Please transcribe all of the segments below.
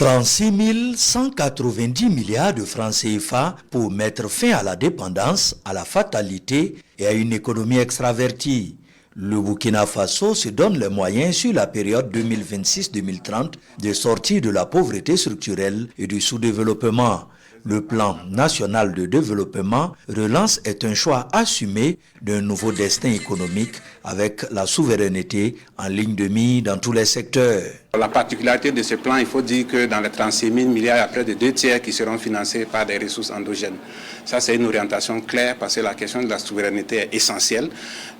36 190 milliards de francs CFA pour mettre fin à la dépendance, à la fatalité et à une économie extravertie. Le Burkina Faso se donne les moyens sur la période 2026-2030 de sortir de la pauvreté structurelle et du sous-développement. Le plan national de développement relance est un choix assumé d'un nouveau destin économique avec la souveraineté en ligne de mire dans tous les secteurs. La particularité de ce plan, il faut dire que dans les 36 000 milliards, il y a près de 2 tiers qui seront financés par des ressources endogènes. Ça, c'est une orientation claire parce que la question de la souveraineté est essentielle.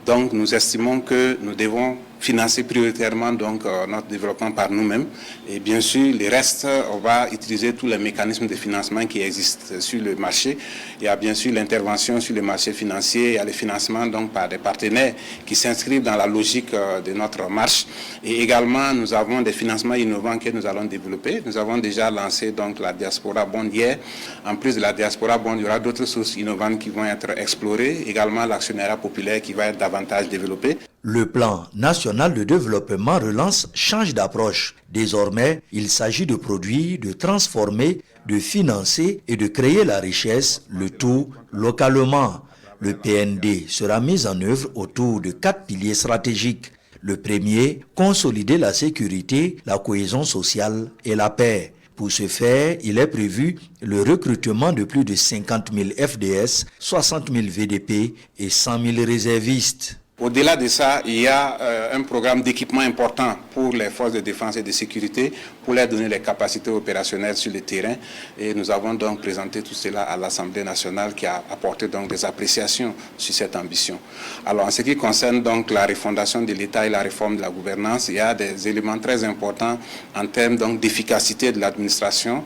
Donc, nous estimons que nous devons financer prioritairement notre développement par nous-mêmes. Et bien sûr, le reste, on va utiliser tous les mécanismes de financement qui existent sur le marché. Il y a bien sûr l'intervention sur le marché financier, il y a le financement par des partenaires qui s'inscrivent dans la logique de notre marche. Et également, nous avons des financements innovants que nous allons développer. Nous avons déjà lancé la Diaspora Bond hier. En plus de la Diaspora Bond, il y aura d'autres sources innovantes qui vont être explorées. Également l'actionnariat populaire qui va être davantage développé. Le plan national de développement relance change d'approche. Désormais, il s'agit de produire, de transformer, de financer et de créer la richesse, le tout localement. Le PND sera mis en œuvre autour de 4 piliers stratégiques. Le premier, consolider la sécurité, la cohésion sociale et la paix. Pour ce faire, il est prévu le recrutement de plus de 50 000 FDS, 60 000 VDP et 100 000 réservistes. Au-delà de ça, il y a un programme d'équipement important pour les forces de défense et de sécurité pour leur donner les capacités opérationnelles sur le terrain. Et nous avons donc présenté tout cela à l'Assemblée nationale qui a apporté des appréciations sur cette ambition. Alors, en ce qui concerne la refondation de l'État et la réforme de la gouvernance, il y a des éléments très importants en termes d'efficacité de l'administration.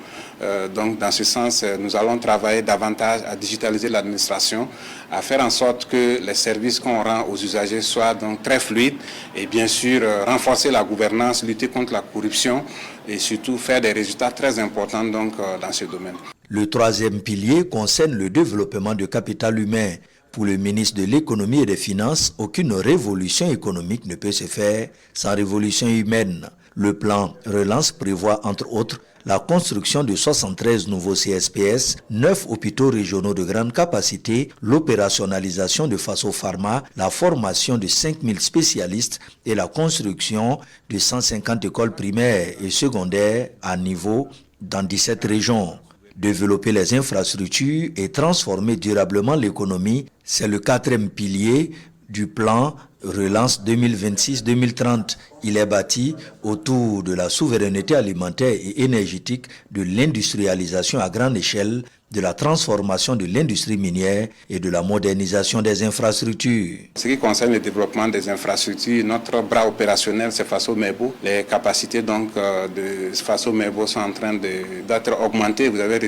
Dans ce sens, nous allons travailler davantage à digitaliser l'administration, à faire en sorte que les services qu'on rend aux usagers soient très fluides et bien sûr renforcer la gouvernance, lutter contre la corruption et surtout faire des résultats très importants dans ce domaine. Le troisième pilier concerne le développement de capital humain. Pour le ministre de l'Économie et des Finances, aucune révolution économique ne peut se faire sans révolution humaine. Le plan Relance prévoit entre autres la construction de 73 nouveaux CSPS, 9 hôpitaux régionaux de grande capacité, l'opérationnalisation de Faso Pharma, la formation de 5 000 spécialistes et la construction de 150 écoles primaires et secondaires à niveau dans 17 régions. Développer les infrastructures et transformer durablement l'économie, c'est le quatrième pilier du plan Relance 2026-2030. Il est bâti autour de la souveraineté alimentaire et énergétique, de l'industrialisation à grande échelle, de la transformation de l'industrie minière et de la modernisation des infrastructures. Ce qui concerne le développement des infrastructures, notre bras opérationnel, c'est Faso Merbo. Les capacités de Faso Merbo sont en train d'être augmentées. Vous avez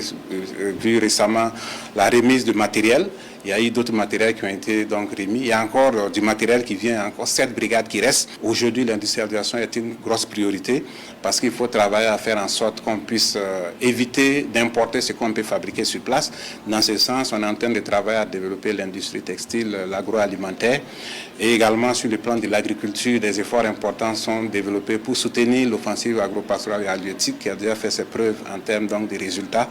vu récemment la remise de matériel. Il y a eu d'autres matériels qui ont été remis. Il y a encore du matériel qui vient, encore 7 brigades qui restent. Aujourd'hui, l'industrialisation est une grosse priorité parce qu'il faut travailler à faire en sorte qu'on puisse éviter d'importer ce qu'on peut fabriquer sur place. Dans ce sens, on est en train de travailler à développer l'industrie textile, l'agroalimentaire et également sur le plan de l'agriculture, des efforts importants sont développés pour soutenir l'offensive agro-pastorale et halieutique qui a déjà fait ses preuves en termes de résultats.